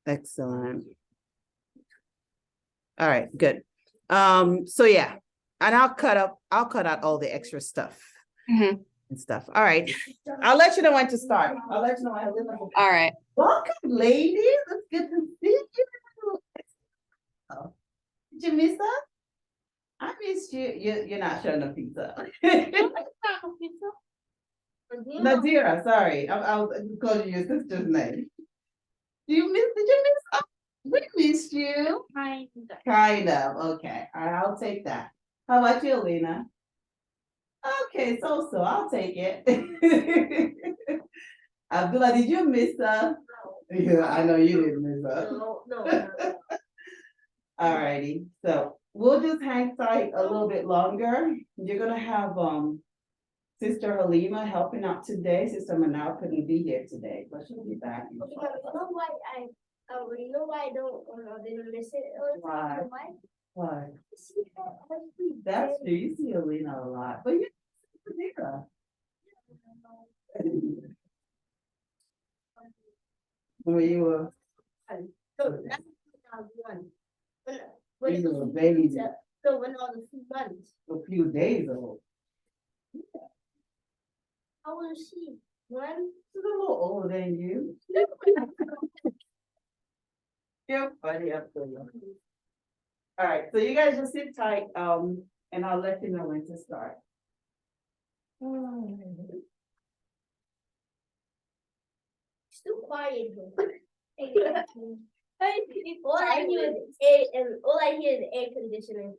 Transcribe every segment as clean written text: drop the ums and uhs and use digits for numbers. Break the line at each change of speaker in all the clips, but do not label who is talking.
Excellent. All right, good. So yeah, and I'll cut out all the extra stuff and stuff. All right. I'll let you know when to start. I'll let you know when to
All right.
Welcome, ladies. It's good to see you. Oh, did you miss us? I missed you. You're not showing the pizza. Nadira, sorry. I was calling your sister's name. Did you miss us? We missed you. Kind of. Okay. All right, I'll take that. How about you, Alina? Okay, so I'll take it. Abdullah, did you miss us? Yeah, I know you didn't miss us.
No.
All righty. So we'll just hang tight a little bit longer. You're gonna have Sister Halima helping out today. Sister Manal couldn't be here today, but she'll be back.
You know why I didn't miss it?
Why? Why? That's true. You see Alina a lot, but you see Nadira. When you were
So that's 2001.
when you were a baby,
So when I was a few months.
a few days old.
How old is she? One?
She's a little older than you. You're funny, absolutely. All right, so you guys just sit tight, and I'll let you know when to start.
It's too quiet though. All I hear is air conditioning.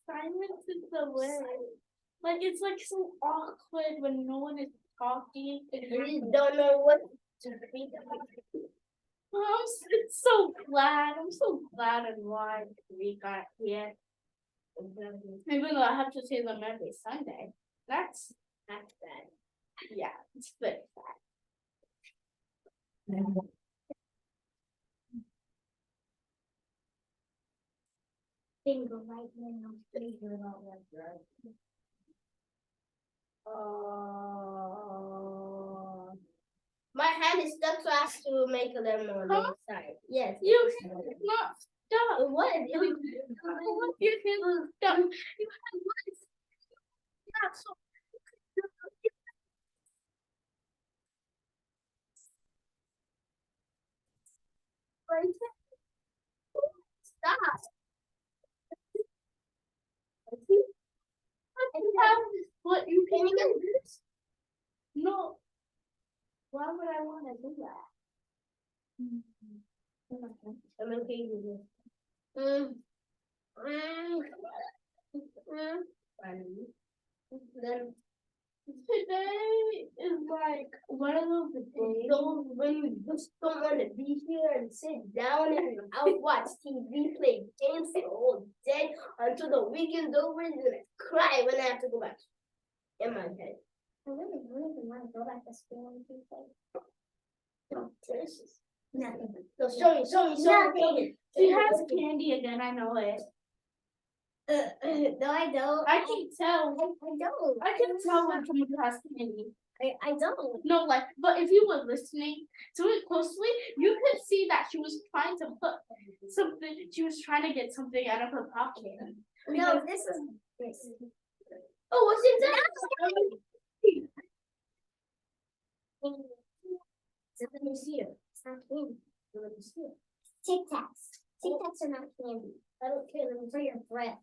Silence is the way. Like it's like so awkward when no one is talking.
You don't know what to read.
It's so glad. I'm so glad and why we got here. Even though I have to say them every Sunday. That's bad. Yeah, it's very bad.
Finger right now. Finger not like that. My hand is stuck, so I have to make a lemon on the side. Yes.
You not stop.
What?
Your hand was stuck. You had one. Yeah, so
Stop.
what you
Can you get this?
No. Why would I want to do that?
I'm okay with this. Then
Today is like one of those days.
when you just don't want to be here and sit down and I'll watch TV, play games the whole day until the weekend's over and then I cry when I have to go back in my head. I really want to go back to school and things like no, delicious. Nothing. So show me.
She has candy again, I know it.
No, I don't.
I can tell.
I don't.
I can tell when someone has candy.
I don't.
No, like, but if you were listening to it closely, you could see that she was trying to put something. She was trying to get something out of her pocket.
No, this is this. Oh, what's in that? Let me see it. It's not candy. Let me see it. Tic Tacs. Tic Tacs are not candy. I don't care. Let me for your breath.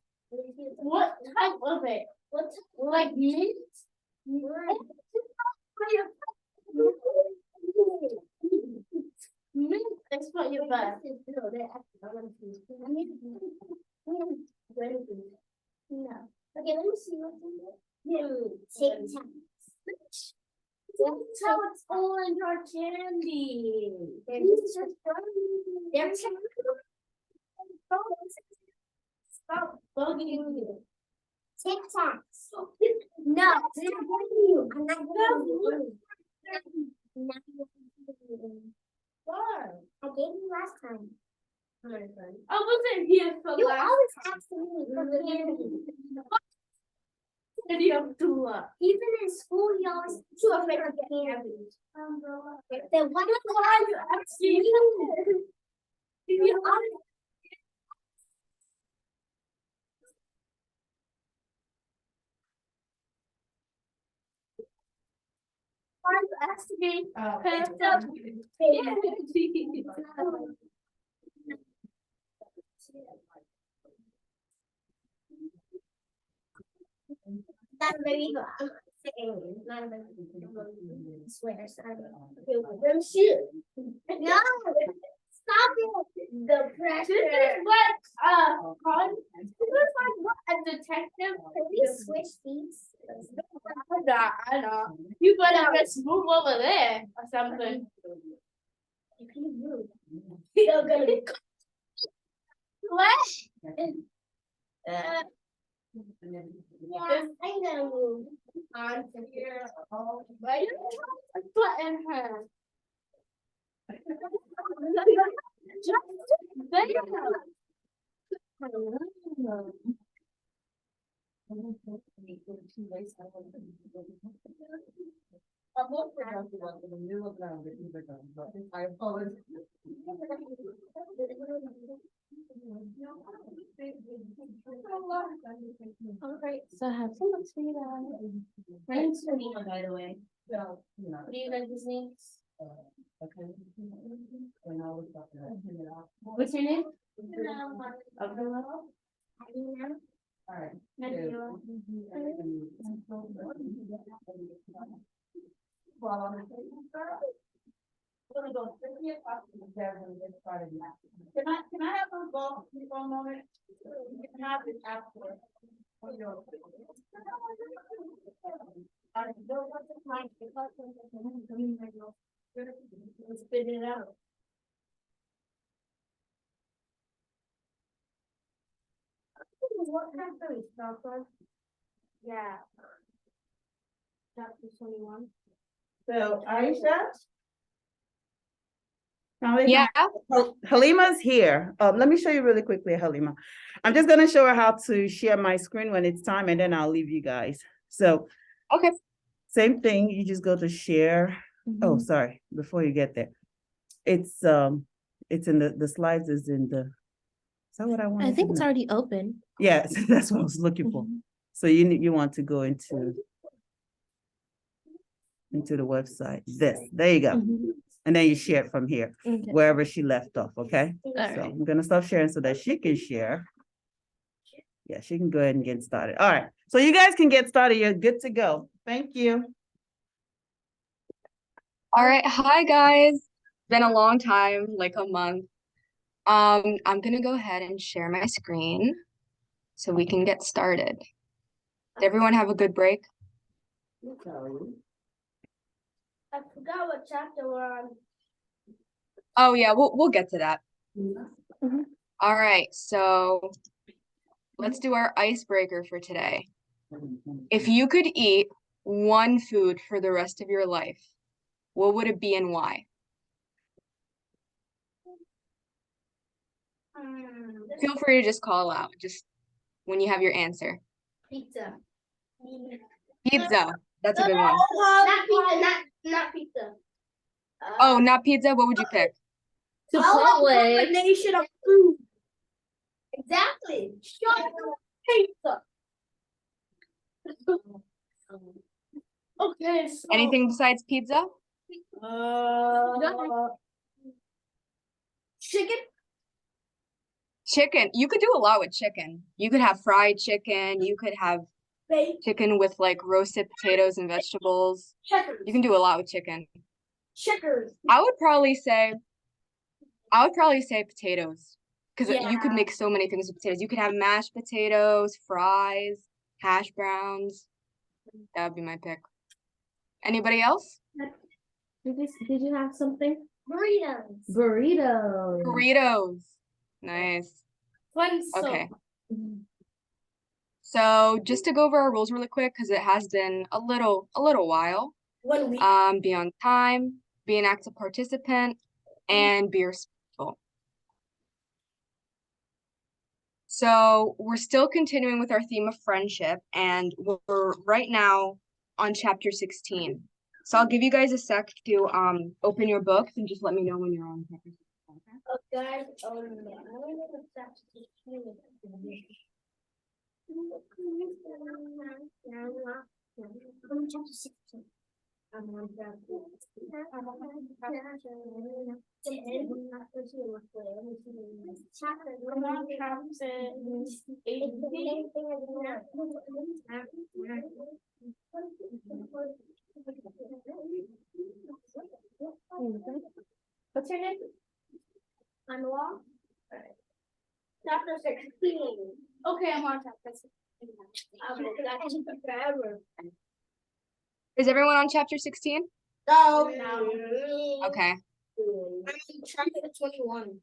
What type of it?
What?
Like mint? Mint is for your breath.
No. Okay, let me see what's in there. Tic Tacs.
That's how it's orange or candy.
They're
Stop bugging you.
Tic Tacs. No, I'm not giving you. I'm not giving you.
Why?
I gave you last time.
I wasn't here for
You
last
always asking me for candy.
video too.
Even in school, you always too afraid of candy. Then why are you asking me? You always
Asking me.
Not very good. I'm saying, not very good. Swear, sorry. Them shoes. No, stop it. The
This
pressure.
is what this is like what a detective.
Can we switch these?
I know. You better just move over there or something.
You can move. You're gonna be.
What?
Yeah, I'm gonna move on to here.
Why you button her? Just there. Alright, so I have some books for you guys. My name's Serena, by the way. What are you guys' names? What's your name? Abdullah. Nabila. Can I have those balls for a moment? You can have it after. Spit it out. What kind of stuff? Yeah. Chapter 21.
So Aisha?
Yeah.
Halima's here. Let me show you really quickly, Halima. I'm just gonna show her how to share my screen when it's time, and then I'll leave you guys. So
Okay.
same thing, you just go to share. Oh, sorry, before you get there. It's in the slides is in the, is that what I want?
I think it's already open.
Yeah, that's what I was looking for. So you want to go into the website. There you go. And then you share it from here,
Okay.
wherever she left off, okay?
All
So
right.
I'm gonna stop sharing so that she can share. Yeah, she can go ahead and get started. All right, so you guys can get started. You're good to go. Thank you.
All right. Hi, guys. Been a long time, like a month. I'm gonna go ahead and share my screen so we can get started. Did everyone have a good break?
I forgot what chapter we're on.
Oh yeah, we'll get to that. All right, so let's do our icebreaker for today. If you could eat one food for the rest of your life, what would it be and why? Feel free to just call out, just when you have your answer.
Pizza.
Pizza, that's a good one.
Not pizza, not pizza.
Oh, not pizza, what would you pick?
Chipotle. Combination of food. Exactly. Pizza.
Okay, so
Anything besides pizza?
Chicken.
Chicken, you could do a lot with chicken. You could have fried chicken, you could have
Bacon.
chicken with like roasted potatoes and vegetables.
Checkers.
You can do a lot with chicken.
Checkers.
I would probably say potatoes, because you could make so many things with potatoes. You could have mashed potatoes, fries, hash browns. That would be my pick. Anybody else?
Did you have something?
Burritos.
Burritos.
Burritos. Nice.
fun
Okay. So just to go over our rules really quick, because it has been a little while.
1 week.
Be on time, be an active participant, and be respectful. So we're still continuing with our theme of friendship, and we're right now on chapter 16. So I'll give you guys a sec to open your books and just let me know when you're on chapter 16. Okay?
Guys, I don't know if that's
I'm on chapter 18. What's your name?
I'm lost. Chapter 16.
Okay, I'm on chapter 16.
That took forever.
Is everyone on chapter 16?
Go.
Okay.
I'm on chapter 21.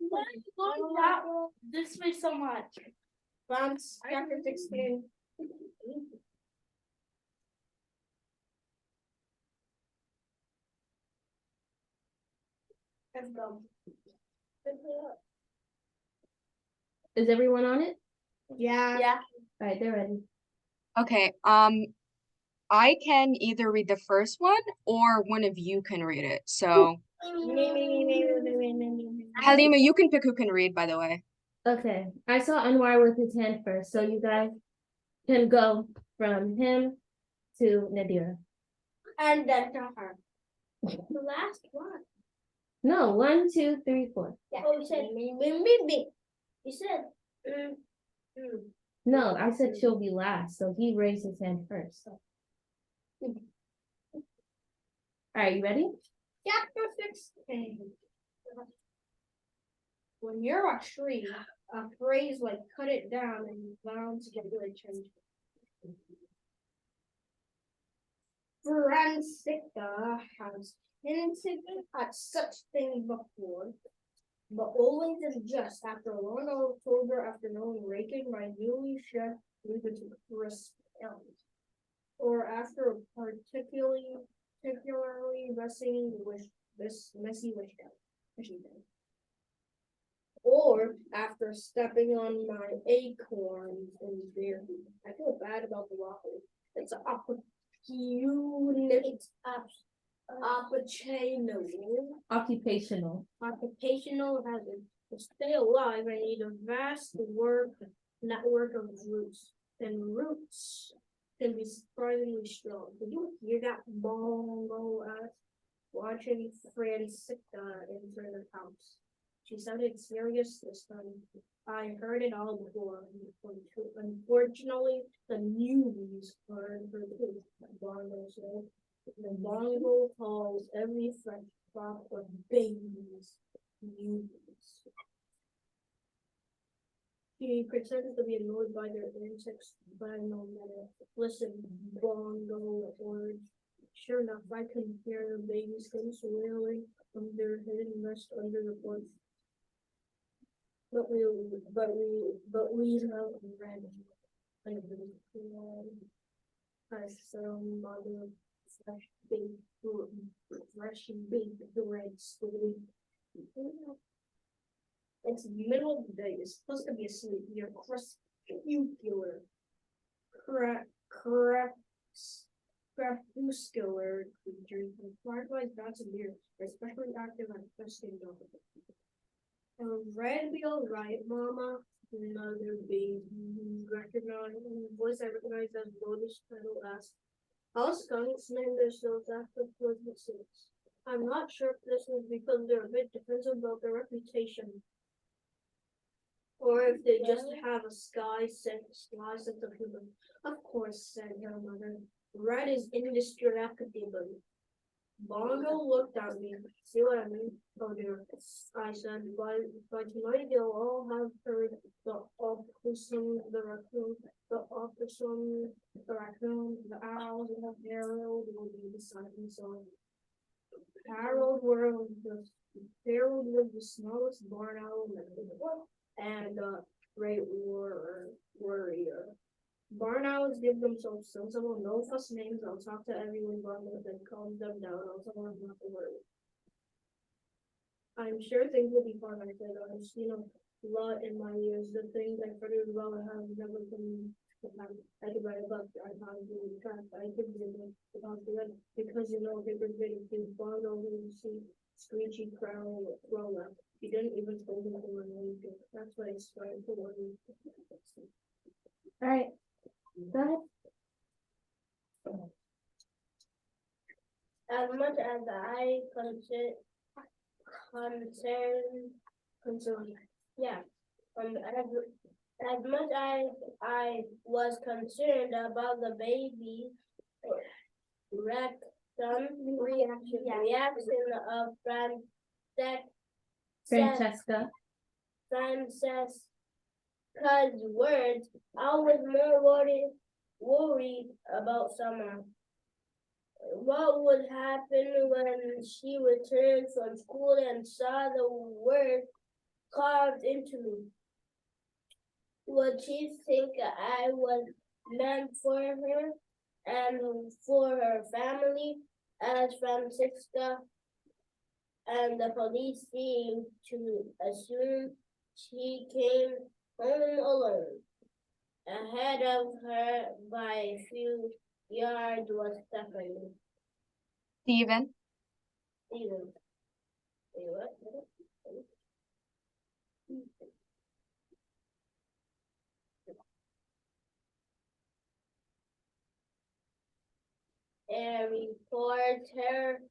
Why are you going that this way so much?
Bounce, chapter 16. Let's go.
Is everyone on it?
Yeah.
Yeah.
All right, they're ready.
Okay. I can either read the first one or one of you can read it. So Halima, you can pick who can read, by the way.
Okay, I saw Anwar with his hand first, so you guys can go from him to Nadira.
And then to her. The last one.
No, 1, 2, 3, 4.
Yeah. Oh, you said me. You said
No, I said she'll be last, so he raised his hand first. All right, you ready?
Chapter 16. When you're a tree, a phrase like cut it down and bound to get really changed. Francisca has hinted at such things before, but always and just after a long October afternoon raking my newly shed leave to crisp elms, or after a particularly messy wish day. Or after stepping on my acorns in there. I feel bad about the waffle. It's an occupational hazard. To stay alive, I need a vast network of roots. And roots can be surprisingly strong. Did you hear that bongo watching Francisca enter the house? She sounded serious this time. I heard it all before. Unfortunately, the newbies heard her too. Bongo said. The bongo calls every fresh crop of babies newbies. She pretends to be annoyed by their antics, but no matter. Listen, bongo words. Sure enough, I can hear the babies come swirling from their hidden nest under the porch. But we have red. I saw mother fresh baked red squid. It's the middle of the day. You're supposed to be asleep. You're crepuscular creatures. And fireflies, bats, and deer are especially active at festing dawn. Red be alright, Mama. Another baby voice I recognize as Lotus Petal asked. All skunks name themselves after pleasant scenes. I'm not sure if this is because they're a bit defensive about their reputation, or if they just have a sly sense of humor. Of course, said her mother. Red is indestructible. Bongo looked at me. See what I mean? Oh dear. I said, by tonight they'll all have heard the opossum, the raccoon, the owls, and the Harold will be deciding song. Harold was the smallest barn owl and great warrior. Barn owls give themselves sensible, no fuss names. I'll talk to everyone about them and calm them down. I'll tell them not to worry. I'm sure things will be fine, I said.
lot in my years. The things I figured about have never been. I could write about I found really track. I could about the red because paper video is bond over the sea, screechy crown roll up. You didn't even told me to run. That's why I started to worry.
All right. Go ahead.
As much as I concern, yeah. As much as I was concerned about the baby reaction of
Francesca.
Francesca's words, I was more worried about Summer. What would happen when she returned from school and saw the word carved into me? Would she think I was meant for her and for her family, as Francisca and the police seemed to assume? She came home alone. Ahead of her by a few yards was Stephanie.
Steven.
Steven. Wait, what? A reporter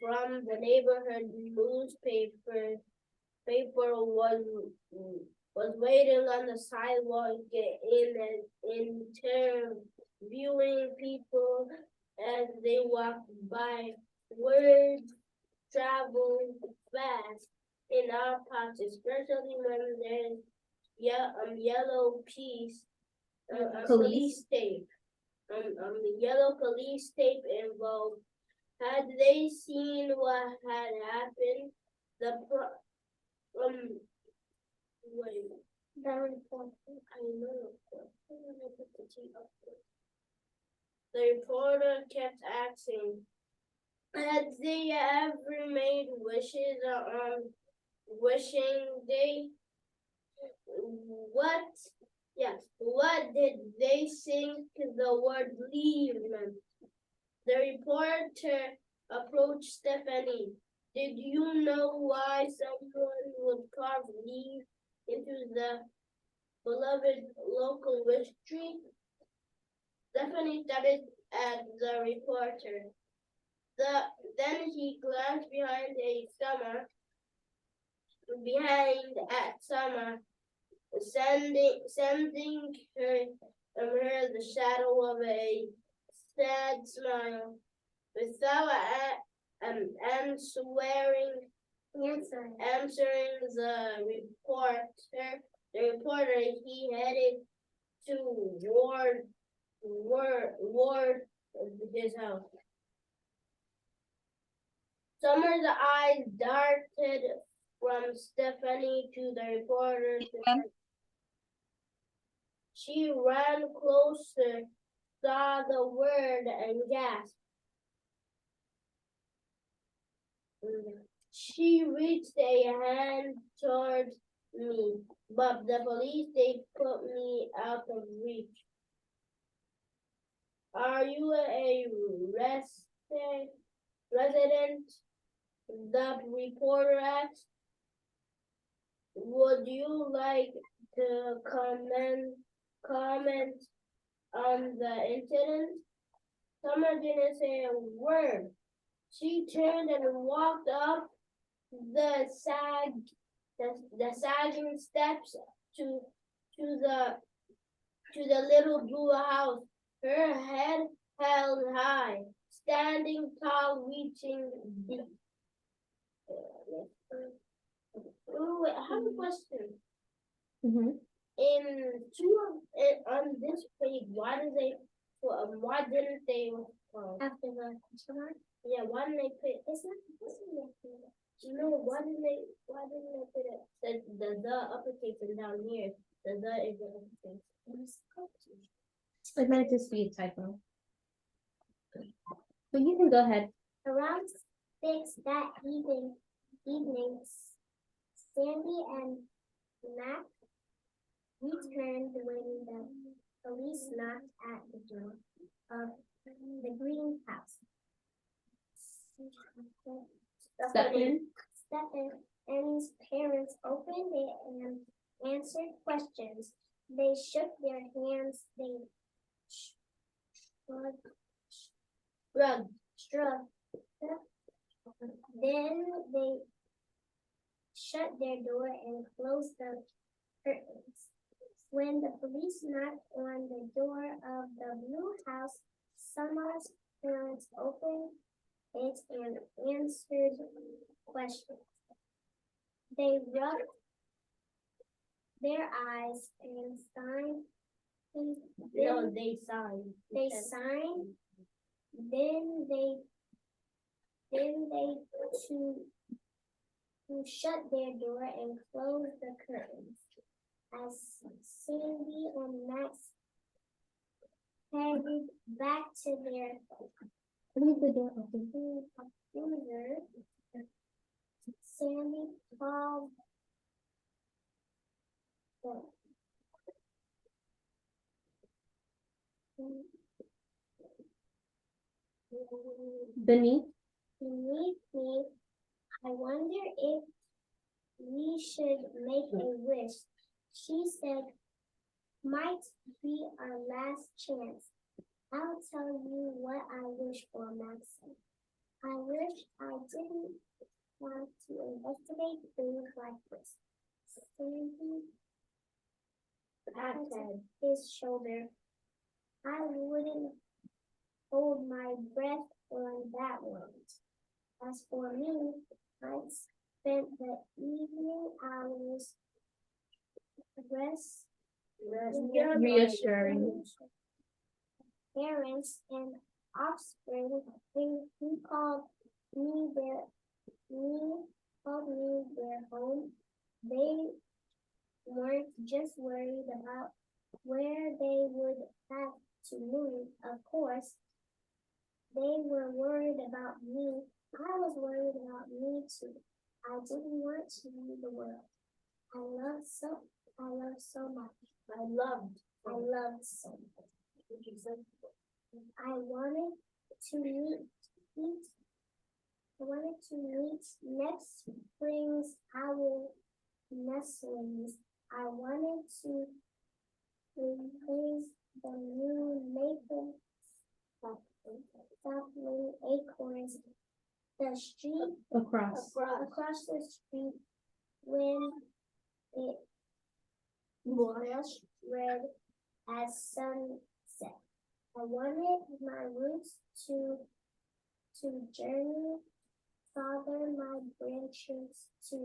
from the neighborhood newspaper was waiting on the sidewalk interviewing people as they walked by. Words travel fast in our parts, especially when there's yellow police tape. The yellow police tape involved. Had they seen what had happened, the reporter kept asking, had they ever made wishes on wishing day? What did they think the word leave meant? The reporter approached Stephanie. Did you know why someone would carve leaf into the beloved local Wishtree? Stephanie started at the reporter. Then he glanced behind Summer, sending her the shadow of a sad smile. Without answering the reporter, he headed toward his house. Summer's eyes darted from Stephanie to the reporter. She ran closer, saw the word, and gasped. She reached a hand towards me, but the police, they put me out of reach. Are you a resident? The reporter asked. Would you like to comment on the incident? Summer didn't say a word. She turned and walked up the sagging steps to the little blue house. Her head held high, standing tall, reaching deep. Oh, I have a question.
Mm-hmm.
On this page, why didn't they after the question? Yeah, why didn't they put? It's not why didn't they put it the uppercase and down here? The is the uppercase.
It might just be a typo. But you can go ahead.
Around 6 that evening, Sandy and
Mac returned when the police knocked at the door of the greenhouse. Stefan's parents opened it and answered questions. They shook their hands. They shrugged. Then they shut their door and closed the curtains. When the police knocked on the door of the blue house, Summer's parents opened it and answered questions. They rubbed their eyes and signed. They signed. Then they to shut their door and close the curtains. As Sandy and Max headed back to their
Leave the door open.
computer, Sandy called
Beneath.
beneath me. I wonder if we should make a wish. She said, might be our last chance. I'll tell you what I wish for, Maxine. I wish I didn't want to investigate things like this. Sandy patted his shoulder. I wouldn't hold my breath on that one. As for me, I spent the evening hours
Reassuring.
Parents and offspring, he called me their home. They weren't just worried about where they would have to move, of course. They were worried about me. I was worried about me too. I didn't want to leave the world. I loved so much. I loved so much. I wanted to meet next spring's owl nestlings. I wanted to replace the new maple sapling acorns. The street
Across.
across the street when it was red as sunset. I wanted my roots to journey farther, my branches to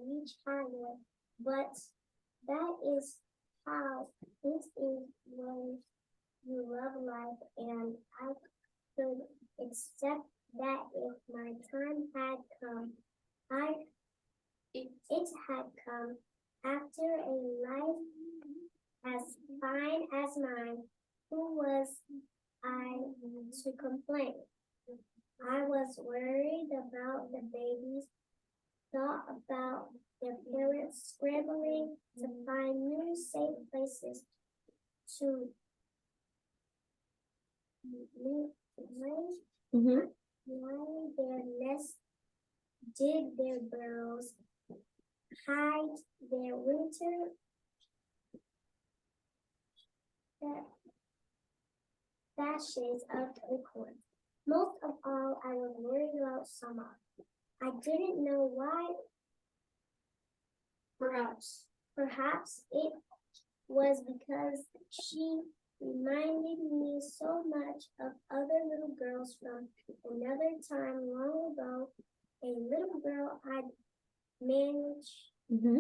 reach higher. But that is how it is when you love life, and I could accept that if my time had come. It had come after a life as fine as mine. Who was I to complain? I was worried about the babies, thought about their parents scrambling to find new safe places to
Mm-hmm.
lie their nests, dig their burrows, hide their winter stashes of acorns. Most of all, I was worried about summer. I didn't know why. Perhaps it was because she reminded me so much of other little girls from another time long ago. A little girl I'd managed
Mm-hmm.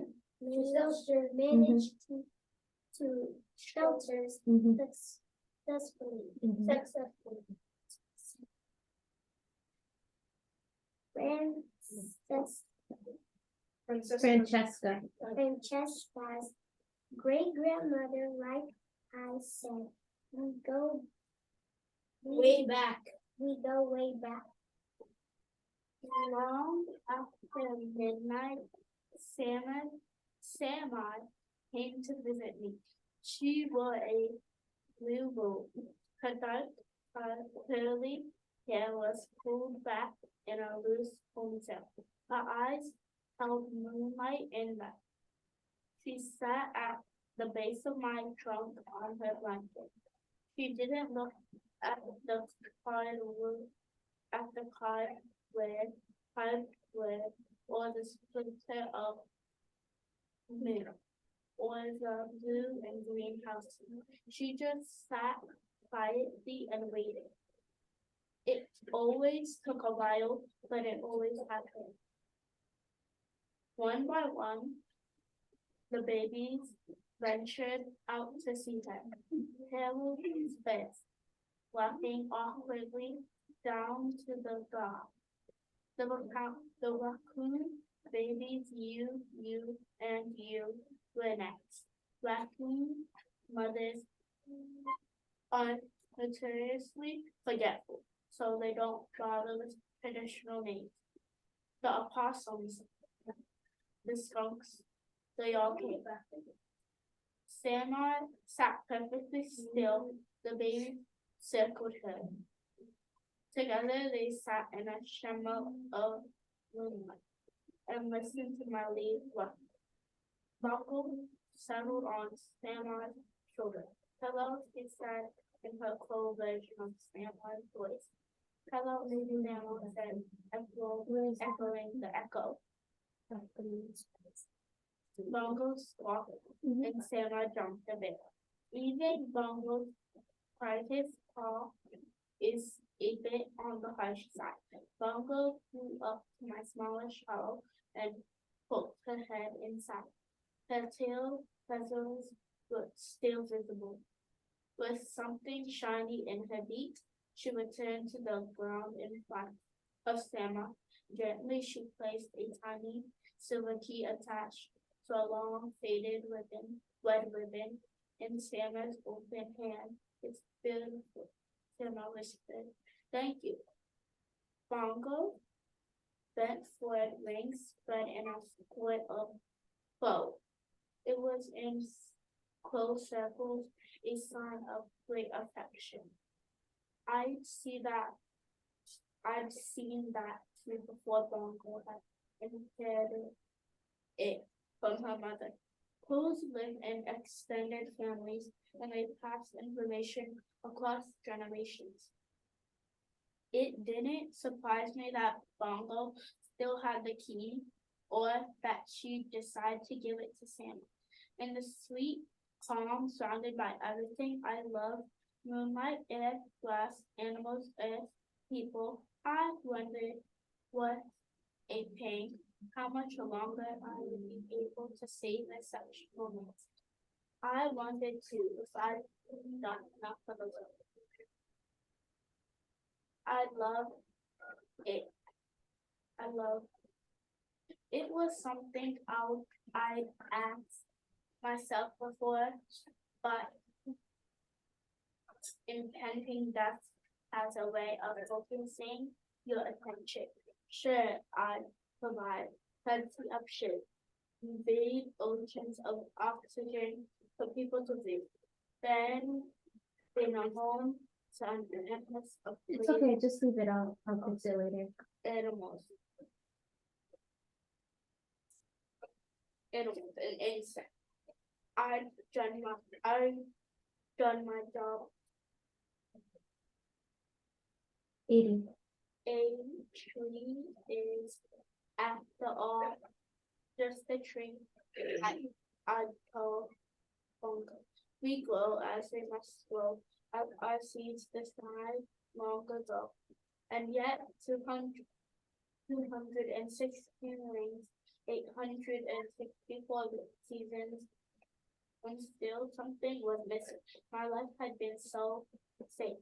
to shelter
Mm-hmm.
successfully.
Mm-hmm.
Francesca's great grandmother, like I said, we go way back.
Long after midnight, Samad came to visit me. She wore a blue robe. Her dark, curly hair was pulled back in a loose ponytail. Her eyes held moonlight in them. She sat at the base of my trunk on her blanket. She didn't look at the cardboard, at the cardboard, cardboard, or the splinter of moon, or the blue and green house. She just sat quietly and waited. It always took a while, but it always happened. One by one, the babies ventured out to see her. Harold sped, walking awkwardly down to the dock. The raccoon babies, you, and you were next. Raccoon mothers are notoriously forgetful, so they don't bother with traditional names. The opossums, the skunks, they all came back. Sandra sat perfectly still. The baby circled her. Together they sat in a shimmer of moonlight and listened to my lead ruffle. Buckle settled on Sandra's shoulder. Hello, he said in her cold version of Sandra's voice. Hello, Lady Sandra said, echoing the echo. Bongo squawked, and Sarah jumped a bit. Even Bongo's practice call is a bit on the harsh side. Bongo flew up to my smallish hollow and poked her head inside. Her tail feathers were still visible. With something shiny in her beak, she returned to the ground in front of Sama. Gently, she placed a tiny silver key attached to a long faded red ribbon in Sama's open hand. It's beautiful, Sama whispered. Thank you. Bongo bent forward, wings spread in a square of bow. It was in close circles, a sign of great affection. I'd seen that too before Bongo had inherited it from her mother. Crows live in extended families and they pass information across generations. It didn't surprise me that Bongo still had the key or that she decided to give it to Sam. In the sweet calm surrounded by everything I love, moonlight, air, grass, animals, earth, people, I wondered what a pain, how much longer I would be able to savor such moments. I wanted to, if I'd done enough for the world. I love it. I love it was something I'd asked myself before, but impending death as a way of focusing your attention. Sure, I'd provide plenty of shit, big oceans of oxygen for people to breathe. Then bring them home to an endless of
It's okay, just leave it out. I'll fix it later.
animals. Animals and insects. I've done my job.
80.
A tree is, after all, just a tree. I told Bongo. We grow as they must grow. Our seeds decide long ago. And yet, 216 rings, 864 seasons, and still something was missing. My life had been so safe.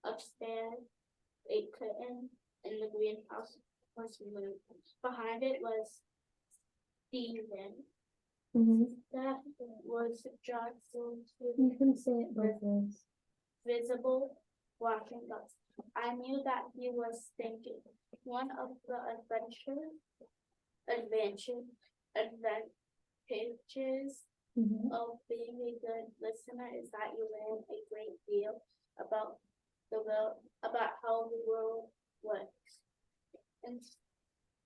Upstairs, a curtain in the greenhouse was removed. Behind it was Steven. That was just
You can say it both ways.
visible walking dust. I knew that he was thinking. One of the advantages of being a good listener is that you learn a great deal about about how the world works. And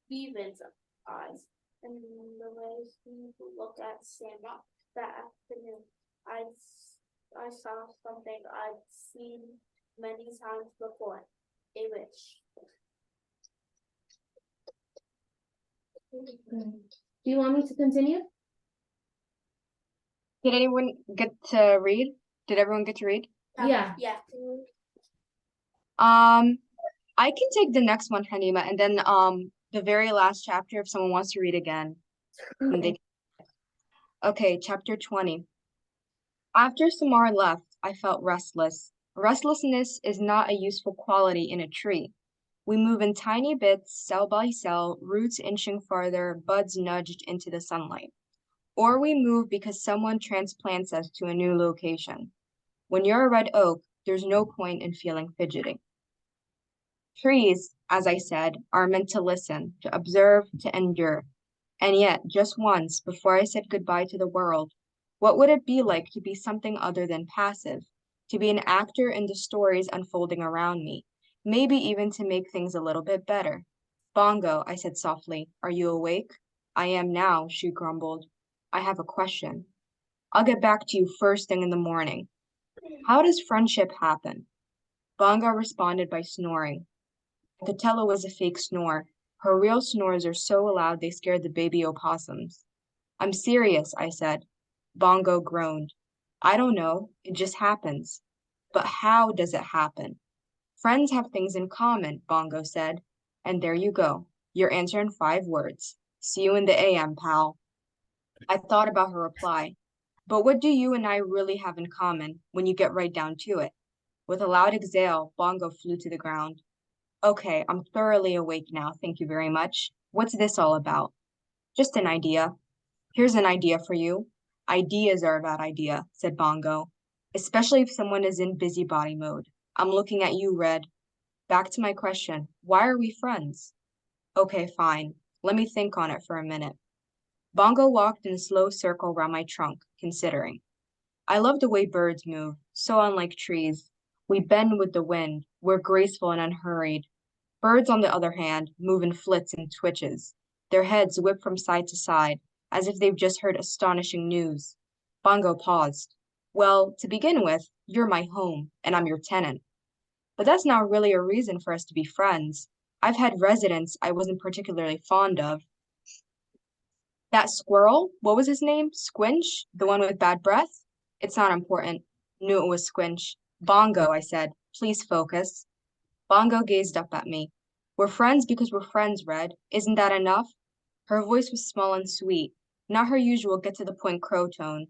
Steven's eyes, and the way he looked at Sandra that afternoon, I saw something I'd seen many times before. A witch.
Do you want me to continue?
Did anyone get to read? Did everyone get to read?
Yeah.
Yeah.
I can take the next one, Hanima, and then the very last chapter if someone wants to read again. then they- Okay, chapter 20. After Samar left, I felt restless. Restlessness is not a useful quality in a tree. We move in tiny bits, cell by cell, roots inching farther, buds nudged into the sunlight. Or we move because someone transplants us to a new location. When you're a red oak, there's no point in feeling fidgety. Trees, as I said, are meant to listen, to observe, to endure. And yet, just once, before I said goodbye to the world, what would it be like to be something other than passive, to be an actor in the stories unfolding around me, maybe even to make things a little bit better? Bongo, I said softly, are you awake? I am now, she grumbled. I have a question. I'll get back to you first thing in the morning. How does friendship happen? Bongo responded by snoring. I could tell it was a fake snore. Her real snores are so loud they scared the baby opossums. I'm serious, I said. Bongo groaned. I don't know, it just happens. But how does it happen? Friends have things in common, Bongo said. And there you go. Your answer in 5 words. See you in the AM, pal. I thought about her reply. But what do you and I really have in common when you get right down to it? With a loud exhale, Bongo flew to the ground. Okay, I'm thoroughly awake now, thank you very much. What's this all about? Just an idea. Here's an idea for you. Ideas are a bad idea, said Bongo, especially if someone is in busybody mode. I'm looking at you, Red. Back to my question. Why are we friends? Okay, fine. Let me think on it for a minute. Bongo walked in a slow circle around my trunk, considering. I love the way birds move, so unlike trees. We bend with the wind. We're graceful and unhurried. Birds, on the other hand, move in flits and twitches. Their heads whip from side to side, as if they've just heard astonishing news. Bongo paused. Well, to begin with, you're my home, and I'm your tenant. But that's not really a reason for us to be friends. I've had residents I wasn't particularly fond of. That squirrel, what was his name? Squinch? The one with bad breath? It's not important. Knew it was Squinch. Bongo, I said. Please focus. Bongo gazed up at me. We're friends because we're friends, Red. Isn't that enough? Her voice was small and sweet, not her usual get-to-the-point crow tone.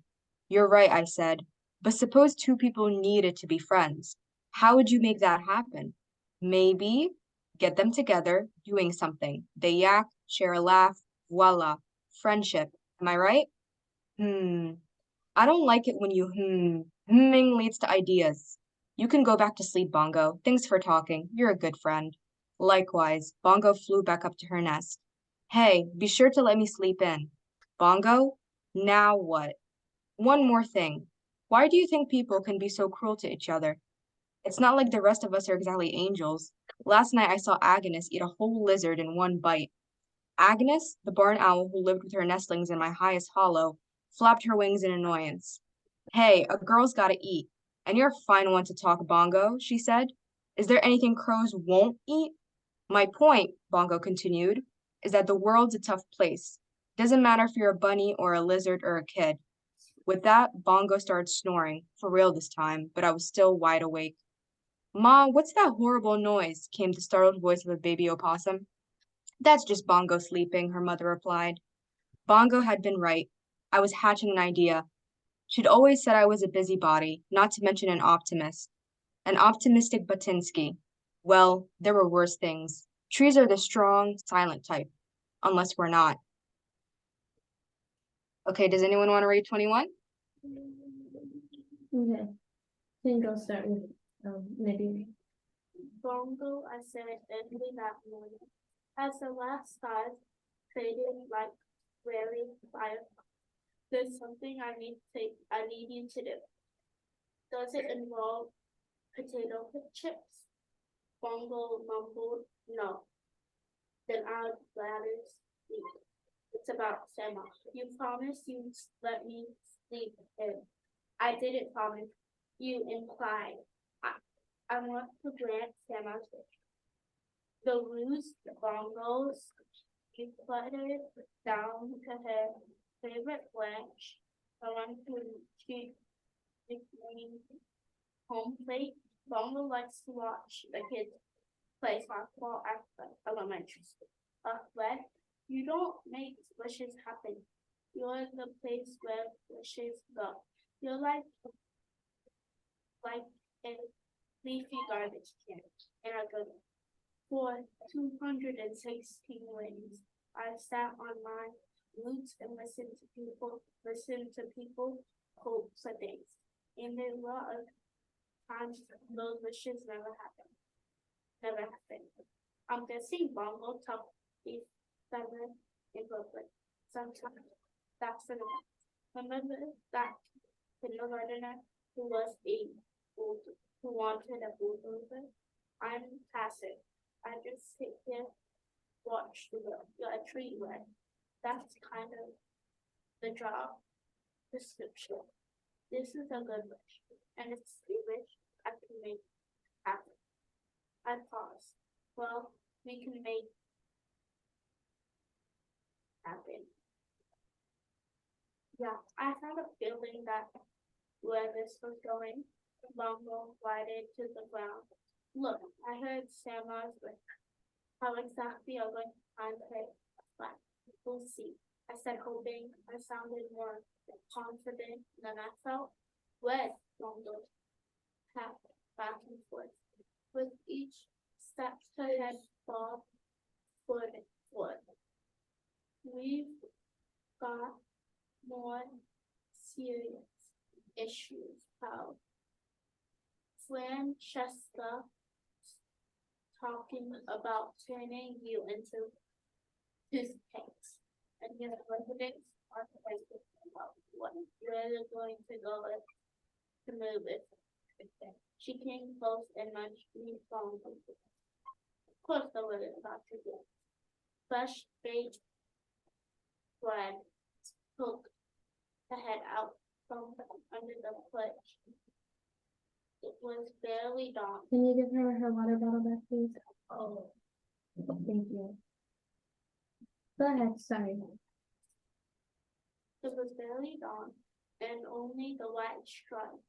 You're right, I said. But suppose 2 people needed to be friends. How would you make that happen? Maybe get them together, doing something. They yak, share a laugh, voila, friendship. Am I right? I don't like it when you Hmming leads to ideas. You can go back to sleep, Bongo. Thanks for talking. You're a good friend. Likewise, Bongo flew back up to her nest. Hey, be sure to let me sleep in. Bongo? Now what? One more thing. Why do you think people can be so cruel to each other? It's not like the rest of us are exactly angels. Last night I saw Agnes eat a whole lizard in one bite. Agnes, the barn owl who lived with her nestlings in my highest hollow, flapped her wings in annoyance. Hey, a girl's gotta eat. And you're a fine one to talk, Bongo, she said. Is there anything crows won't eat? My point, Bongo continued, is that the world's a tough place. Doesn't matter if you're a bunny or a lizard or a kid. With that, Bongo started snoring, for real this time, but I was still wide awake. Ma, what's that horrible noise? Came the startled voice of a baby opossum. That's just Bongo sleeping, her mother replied. Bongo had been right. I was hatching an idea. She'd always said I was a busybody, not to mention an optimist. An optimistic Batinsky. Well, there were worse things. Trees are the strong, silent type. Unless we're not. Okay, does anyone want to read 21?
Okay. I think I'll start with Nadir.
Bongo, I said early that morning. As the last stars faded like weary fire, there's something I need you to do. Does it involve potato chips? Bongo mumbled, no. Then I'd rather sleep. It's about Selma. You promised you'd let me sleep in. I didn't promise. You implied. I want to grant Selma's wish. The ruse, the bongos, you fluttered down to her favorite branch. I want to treat the home plate. Bongo likes to watch the kids play softball at the elementary school. But you don't make wishes happen. You're the place where wishes go. You're like a leafy garbage can in a good for 216 wins. I sat on my roots and listened to people hope for things. And there were a lot of times those wishes never happened. I'm guessing Bongo top is 7 in Brooklyn. Sometimes that's enough. Remember that kindergartner who wanted a bulldozer? I'm passive. I just sit here, watch the tree red. That's kind of the job description. This is a good wish, and it's a wish I can make happen. I pause. Well, we can make happen. Yeah, I had a feeling that where this was going, Bongo glided to the ground. Look, I heard Sama's wish. How exactly are going to find her? But we'll see. I said, hoping I sounded more confident than I felt. Where Bongo tapped back and forth. With each step, her head bobbed forward. We've got more serious issues, pal. Francesca talking about turning you into toothpicks, and your residents are thinking about what we're going to go to move it. She came close and munched me phone. Of course, the word is about to do. Fresh baked bread poked the head out from under the plate. It was barely dawn.
Can you give her her water bottle back, please?
Oh,
Thank you. Go ahead, sorry.
it was barely dawn, and only the white stripe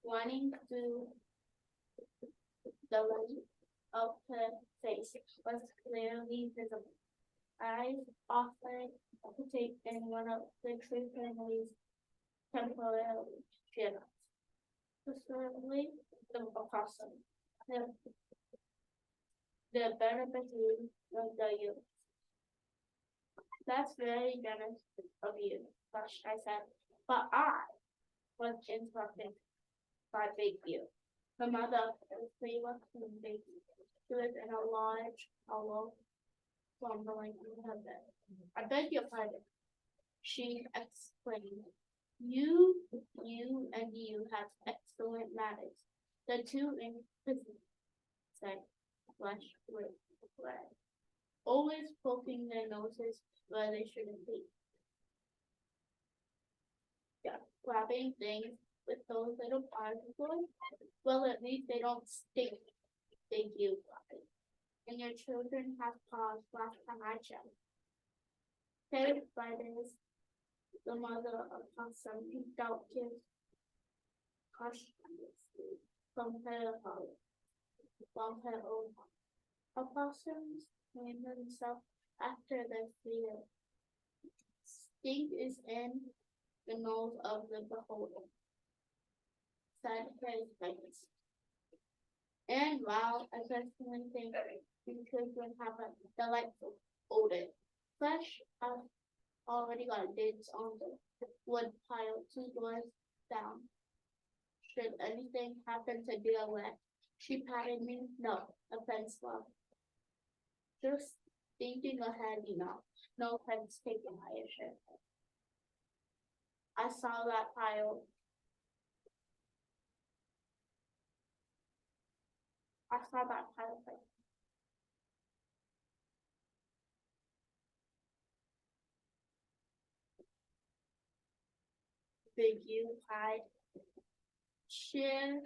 running through the length of her face was clearly visible. I offered to take in one of the tree family's temporarily ships, preferably the opossum. The better behaved than the youth. That's very generous of you, Bush, I said. But I was interrupted by Big You. The mother of the three was Big You. She was in a large hollow, grumbling in her bed. I beg your pardon, she exclaimed. You and you have excellent manners. The two in prison, said Flesh with bread, always poking their noses where they shouldn't be. Yeah, grabbing things with those little particles. Well, at least they don't stink. Thank you, Robin. And your children have paws last time I checked. Saved by this, the mother of Possum peeked out his cautiously from her home, from her own home. Opossums name themselves after their fear. Stink is in the nose of the beholder, said his face. And while I personally think you children have a delightful odor, Fresh already got dibs on the wood pile 2 doors down. Should anything happen to deal with, She patted me. No, offense, love. Just thinking ahead, no offense taken, I assure her. I saw that pile. I saw that pile. Big you hide. Share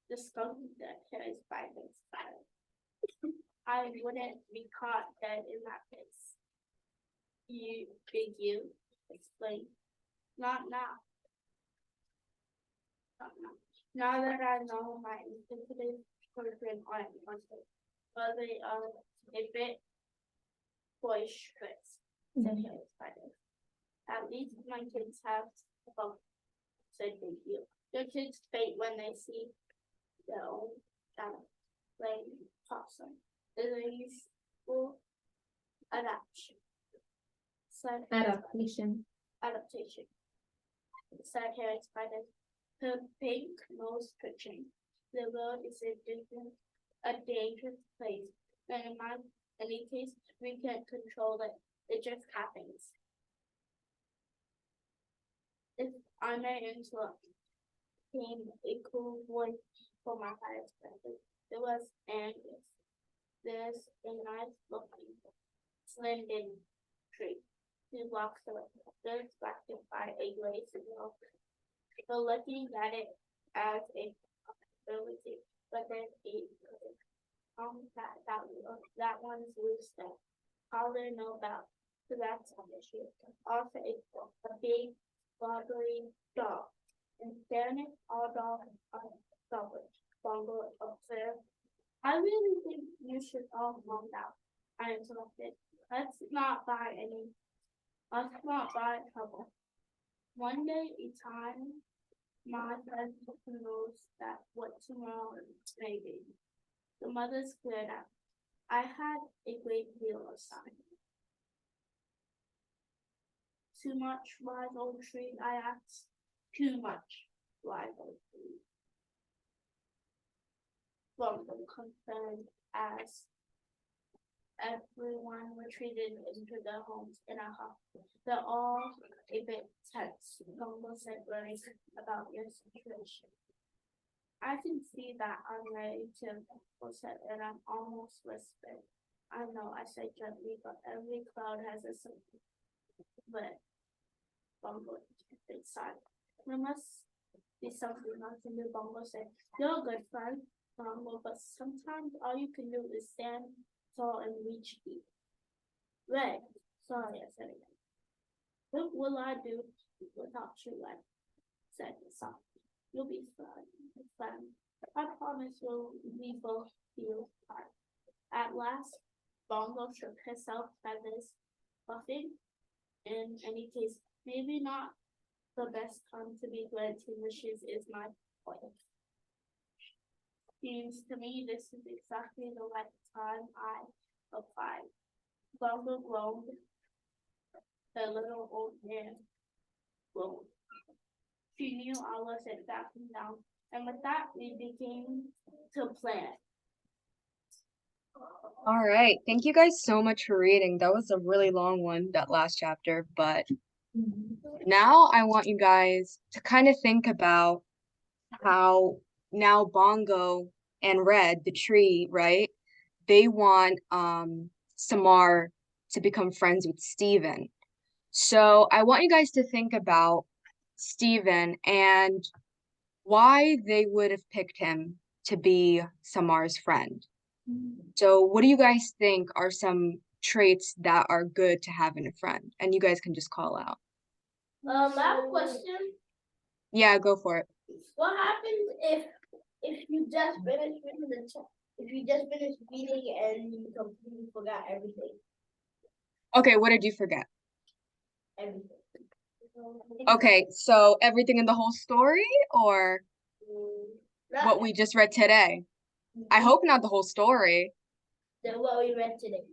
the skunk that carries by his side. I wouldn't be caught dead in that place. You, big you, explain. Not now. Not now. Now that I know my insensitive children aren't wanted, but they are a bit boisterous, said Harry Spider. At least my kids have fun, said Big U. Your kids faint when they see their own playing possum. Is a useful adaptation. Said
Adaptation.
adaptation. Said Harry Spider. Her pink nose twitching. The world is a dangerous place. And in any case, we can't control it. It just happens. If I may interrupt, came a cool voice from my highest presence. It was Angus. There's a nice looking, splendid tree. 2 blocks away. They're distracted by a gray signal. So looking at it as a possibility, but then that one's loose then. How they know about, so that's an issue. Also a big wobbly dog. And staring all dogs are stubborn. Bongo observed. I really think you should all calm down. I interrupted. Let's not buy trouble. One day a time, my friend knows that what tomorrow may be. The mothers cleared out. I had a great deal of sign. Too much wise old tree, I asked. Too much wise old tree. Bongo confirmed as everyone retreated into their homes in a huff. They're all a bit tense. Bongo said, worried about your situation. I can see that I'm ready to said, and I'm almost whispered. I know, I said gently, but every cloud has a something. But Bongo inside. There must be something I can do, Bongo said. You're a good friend, Bongo, but sometimes all you can do is stand tall and reach deep. Red, sorry, I said again. What will I do without you, Red? Said the song. You'll be fine. I promise we both feel hard. At last, Bongo shook herself feathers, puffing. In any case, maybe not the best time to be granting wishes is my point. Seems to me this is exactly the right time I applied. Bongo groaned. The little old man groaned. She knew I wasn't backing down, and with that, we began to plan.
All right. Thank you guys so much for reading. That was a really long one, that last chapter, but now I want you guys to kind of think about how now Bongo and Red, the tree, right? They want Samar to become friends with Steven. So I want you guys to think about Steven and why they would have picked him to be Samar's friend. So what do you guys think are some traits that are good to have in a friend? And you guys can just call out.
I have a question.
Yeah, go for it.
What happens if you just finished reading and you completely forgot everything?
Okay, what did you forget?
Everything.
Okay, so everything in the whole story or
Not
what we just read today? I hope not the whole story.
what we read today.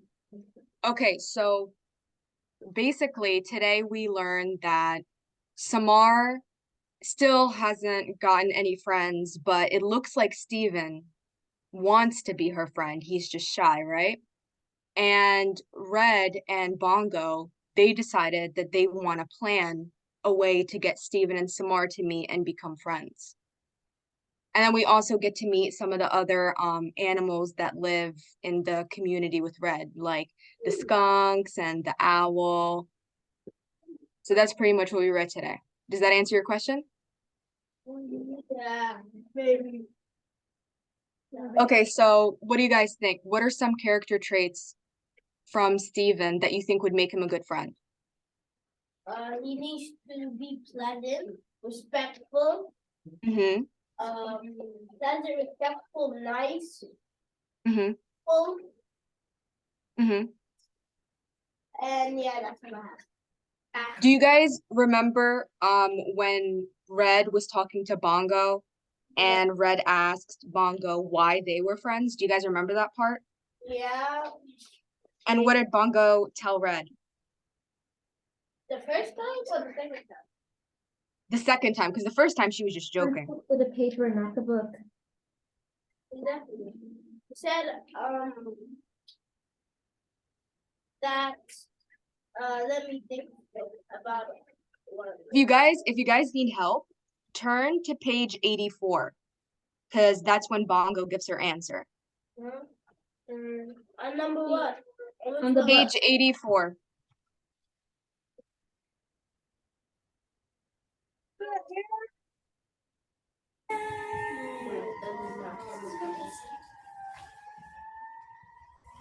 Okay, so basically today we learned that Samar still hasn't gotten any friends, but it looks like Steven wants to be her friend. He's just shy, right? And Red and Bongo, they decided that they want to plan a way to get Steven and Samar to meet and become friends. And then we also get to meet some of the other animals that live in the community with Red, like the skunks and the owl. So that's pretty much what we read today. Does that answer your question?
Yeah, maybe.
Okay, so what do you guys think? What are some character traits from Steven that you think would make him a good friend?
He needs to be pleasant, respectful,
Mm-hmm.
pleasant, respectful, nice,
Mm-hmm.
full,
Mm-hmm.
and yeah, that's what I have.
Do you guys remember when Red was talking to Bongo and Red asked Bongo why they were friends? Do you guys remember that part?
Yeah,
And what did Bongo tell Red?
the first time or the second time?
The second time, because the first time she was just joking.
With the paper, not the book.
Exactly. He said, that, let me think about it.
If you guys need help, turn to page 84, because that's when Bongo gives her answer.
Huh? On number what?
On the
Page 84.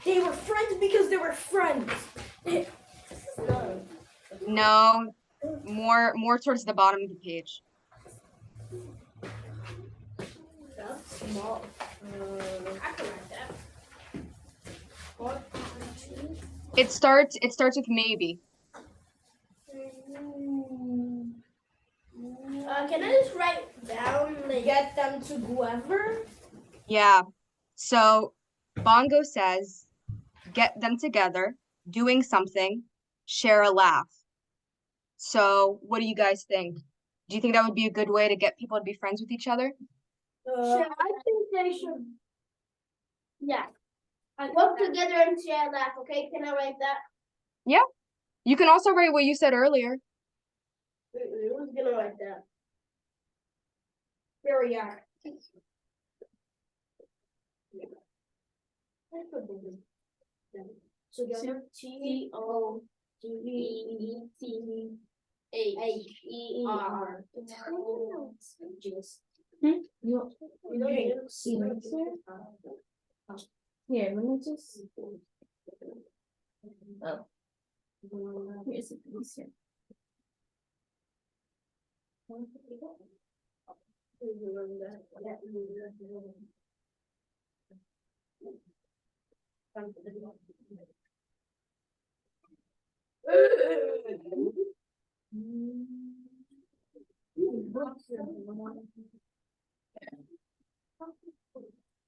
They were friends because they were friends.
No, more towards the bottom of the page.
That's small. I can write that.
It starts with maybe.
Can I just write down, like, get them to whoever?
Yeah. So Bongo says, get them together, doing something, share a laugh. So what do you guys think? Do you think that would be a good way to get people to be friends with each other?
I think they should. Yeah. Work together and share a laugh, okay? Can I write that?
Yeah. You can also write what you said earlier.
Who's gonna write that? Here we are. Together. T-O-G-E-T-H-E-R.
You Here, let me just. Oh. Here's a piece here.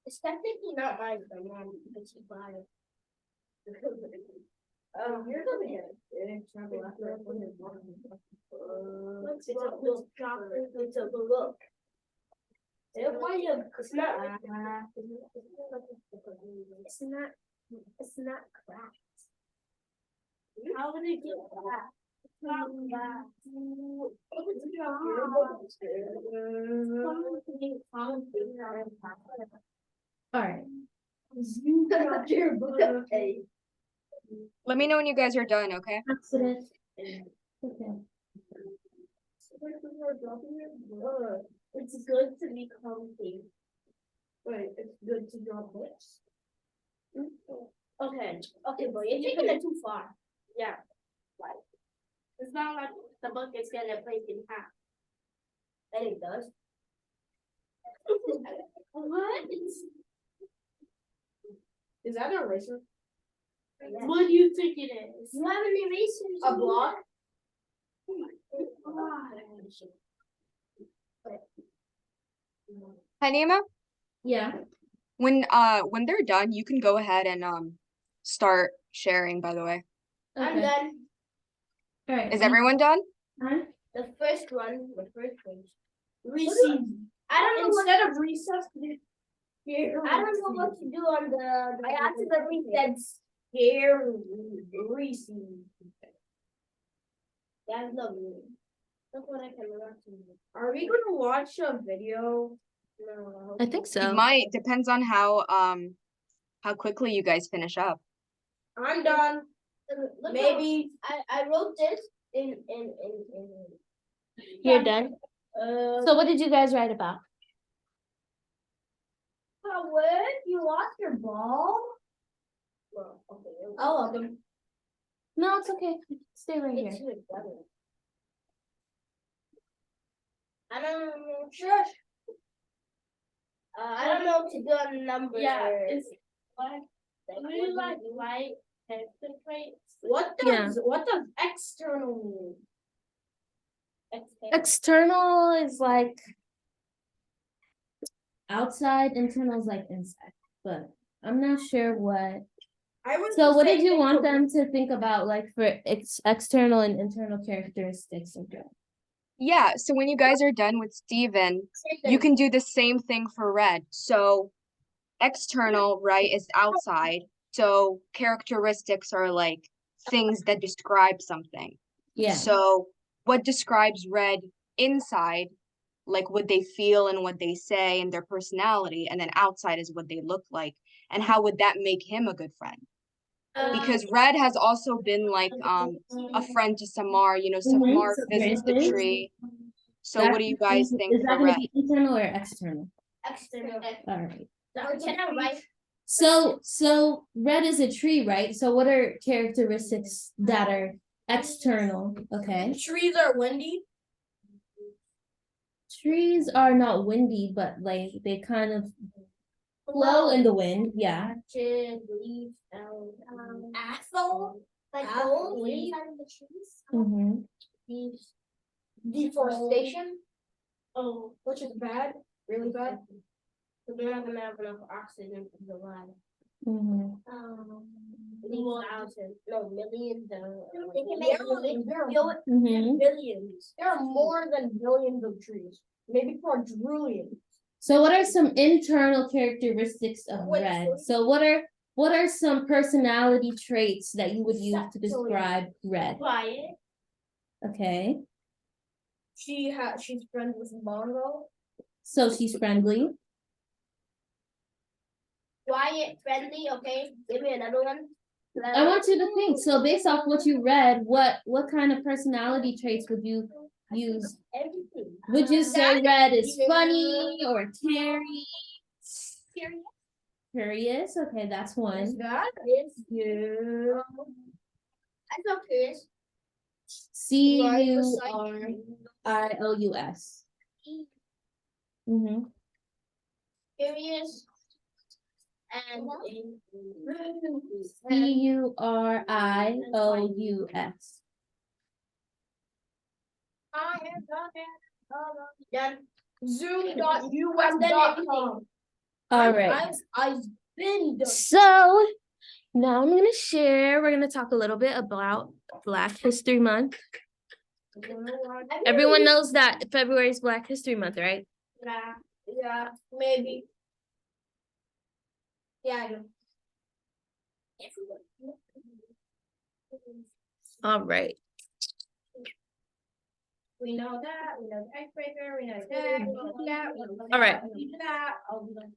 It's technically not mine, but mine because you buy it. You're gonna get it. It's a book. It's a book. It's not. It's not cracked. How would it get cracked?
All right.
Let me know when you guys are done, okay?
Accident. Okay.
It's good to be comfy. Wait, it's good to draw books. Okay, but you're taking it too far. Yeah. Like, it's not like the book is gonna break in half. And it does. What? Is that an eraser? Yeah. What do you think it is? You have an eraser? A block?
Hi, Nima.
Yeah.
When they're done, you can go ahead and start sharing, by the way.
I'm
Okay.
done.
All right.
Is everyone done?
Done?
The first one, the first page. Receive. I don't know. Instead of recess, I don't know what to do on the. I accidentally said scary. That's lovely. That's what I can remember.
Are we gonna watch a video?
No.
I think
It
so.
might, depends on how quickly you guys finish up.
I'm done.
Look
Maybe.
how I wrote this in.
You're done. So what did you guys write about?
Howard, you lost your ball. Well, okay.
I love them.
No, it's okay. Stay right here.
It's your brother. I don't know. Sure. I don't know what to do on the number.
Light character traits. What does external mean?
External is like outside, internal is like inside, but I'm not sure what. So what did you want them to think about, like for external and internal characteristics of Red?
Yeah, so when you guys are done with Steven, you can do the same thing for Red. So external, right, is outside. So characteristics are like things that describe something.
Yeah.
So what describes Red inside, like what they feel and what they say and their personality, and then outside is what they look like. And how would that make him a good friend? Because Red has also been like a friend to Samar, you know, Samar visits the tree. So what do you guys think
Is that
for
gonna
Red?
be internal or external?
External.
All right.
Or can I write?
So Red is a tree, right? So what are characteristics that are external? Okay.
Trees are windy.
Trees are not windy, but like they kind of flow in the wind. Yeah.
Branches, leaves, asshole. Like holes
Leaves.
inside of the trees.
Mm-hmm.
Leaves.
Deforestation. Oh, which is bad, really bad.
So they're not gonna have enough oxygen to survive.
Mm-hmm.
Millions.
They can make
Mm-hmm.
Billions.
There are more than billions of trees, maybe quadrillions.
So what are some internal characteristics of
Wait,
Red? So what are some personality traits that you would use to describe Red?
Quiet.
Okay.
She's friends with Mongo.
So she's friendly.
Quiet, friendly. Okay, give me another one.
I want you to think. So based off what you read, what kind of personality traits would you use?
Everything.
Would you say Red is funny or caring? Curious. Okay, that's one.
That
Yes.
yeah.
I'm so curious.
CURIOUS. Mm-hmm.
Curious. And
CURIOUS.
done.
Zoom.us.com.
All right.
I've been done.
So now I'm gonna share. We're gonna talk a little bit about Black History Month. Everyone knows that February is Black History Month, right?
Yeah, maybe. Yeah, I do.
All right.
We know that. We know the icebreaker. We know that. We know that.
All right.
We do that. I'll do that.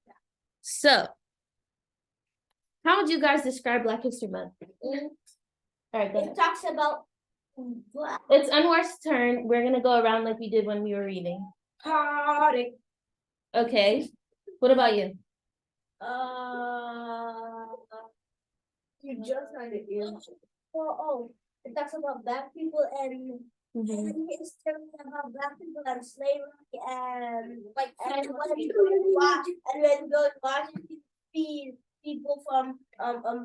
So, how would you guys describe Black History Month? All right, go ahead.
It talks about black.
It's Anwar's turn. We're gonna go around like we did when we were reading.
Party.
Okay. What about you?
You just kind of answered.
It talks about black people and
Mhm.
it's telling about black people and slavery and
Like,
and when George Washington freed people from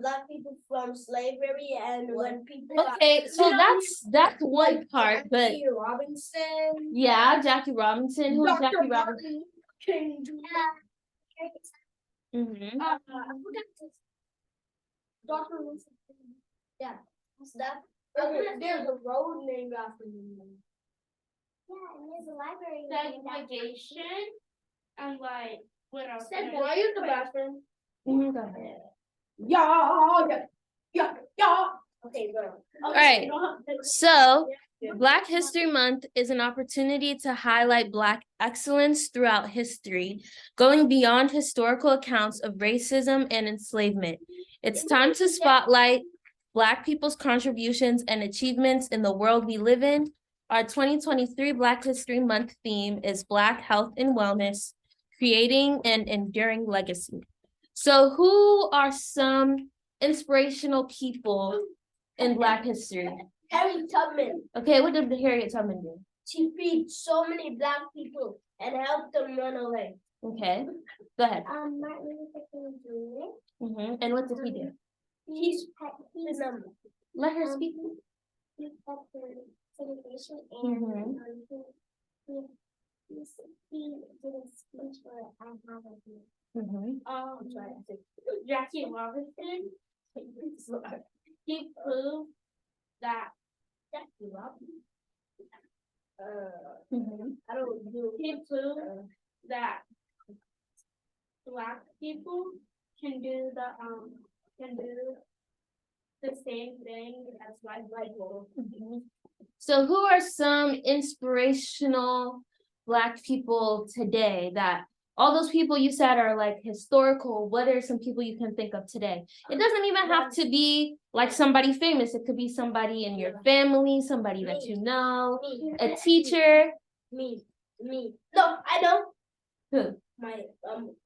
black people from slavery and when people
Okay, so that's one part, but
Jackie Robinson.
yeah, Jackie Robinson. Who's
Dr.
Jackie Robinson?
Martin King.
Mm-hmm.
I forgot this. Dr. Wilson. Yeah. So that
There's a road named after him.
yeah, and there's a library.
Segregation and like
Can I use the bathroom?
Go ahead.
Yeah. Okay, bro.
All right. So, Black History Month is an opportunity to highlight Black excellence throughout history, going beyond historical accounts of racism and enslavement. It's time to spotlight Black people's contributions and achievements in the world we live in. Our 2023 Black History Month theme is Black Health and Wellness, Creating an Enduring Legacy. So, who are some inspirational people in Black history?
Harriet Tubman.
Okay, what did Harriet Tubman do?
She freed so many Black people and helped them run away.
Okay, go ahead.
Martin Luther King Jr.
And what did he do?
He's remember.
Let her speak.
He fought for segregation
Mhm.
he did a speech for I have a dream.
Jackie Robinson. He proved that Jackie Robinson. I don't know. He proved that Black people can do the same thing as white people.
So who are some inspirational Black people today that all those people you said are like historical? What are some people you can think of today? It doesn't even have to be like somebody famous. It could be somebody in your family, somebody that you know, a teacher.
Me. No, I know.
Who?
My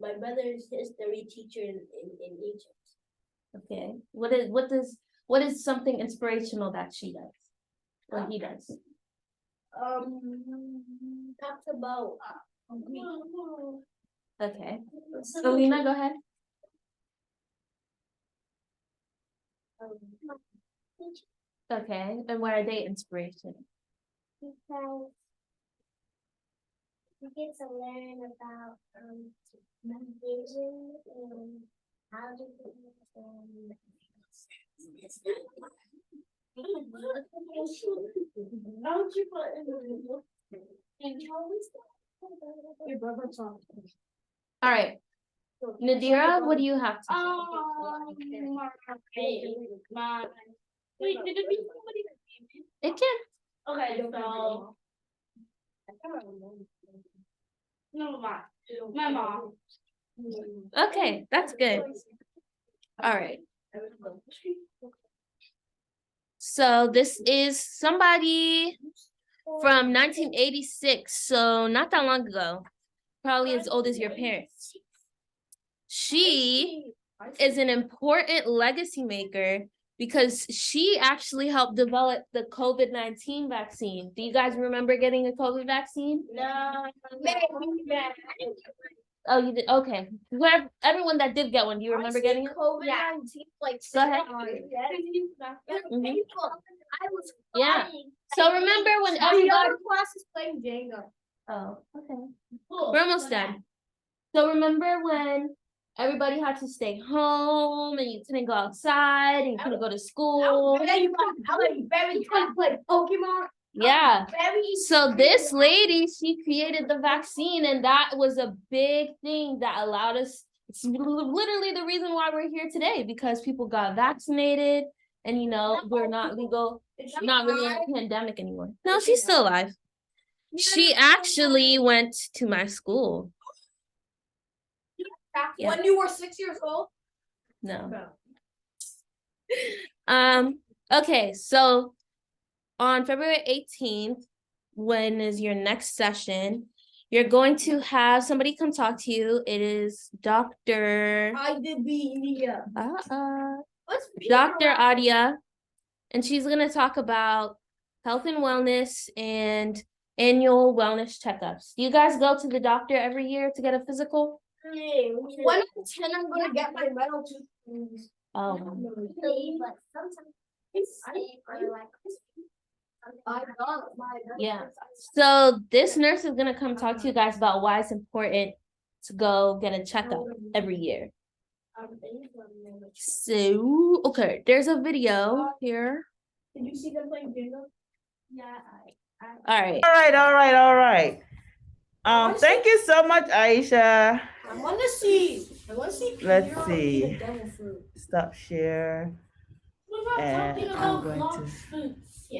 brother's history teacher in Egypt.
Okay. What is something inspirational that she does? Or he does?
Talks about
Okay. Selena, go ahead. Okay. And why are they inspirational?
because you get to learn about vision and algebra and
All right. Nadira, what do you have to say?
Wait, did it be somebody?
It can.
Okay, so. No, my mom.
Okay, that's good. All right. So this is somebody from 1986, so not that long ago, probably as old as your parents. She is an important legacy maker because she actually helped develop the COVID-19 vaccine. Do you guys remember getting a COVID vaccine?
no.
Oh, you did? Okay. Everyone that did get one, do you remember getting it?
COVID-19, like
Go ahead.
Mhm. I was
Yeah.
crying.
So remember when
The
everybody...
other class is playing Jenga.
Oh, okay. We're almost done. So remember when everybody had to stay home and you couldn't go outside and you couldn't go to school?
I was very trying to play Pokemon.
Yeah.
Very
So this lady, she created the vaccine, and that was a big thing that allowed us. It's literally the reason why we're here today, because people got vaccinated, and we're not really in a pandemic anymore. No, she's still alive. She actually went to my school. Yeah.
When you were 6 years old?
No. Okay, so on February 18th, when is your next session, you're going to have somebody come talk to you. It is Dr. Dr. Adia, and she's going to talk about health and wellness and annual wellness checkups. Do you guys go to the doctor every year to get a physical?
When I'm 10, I'm gonna get my medal too.
Oh.
But sometimes
Yeah. So this nurse is gonna come talk to you guys about why it's important to go get a checkup every year. So, okay, there's a video here.
Did you see them playing Jenga? Yeah.
All right.
All right. Thank you so much, Aisha.
I wanna see
Let's
Piero
see.
eat a devil fruit.
Stop share.
We're not
And
talking
I'm
about
going
block
to-
fruits. Yeah.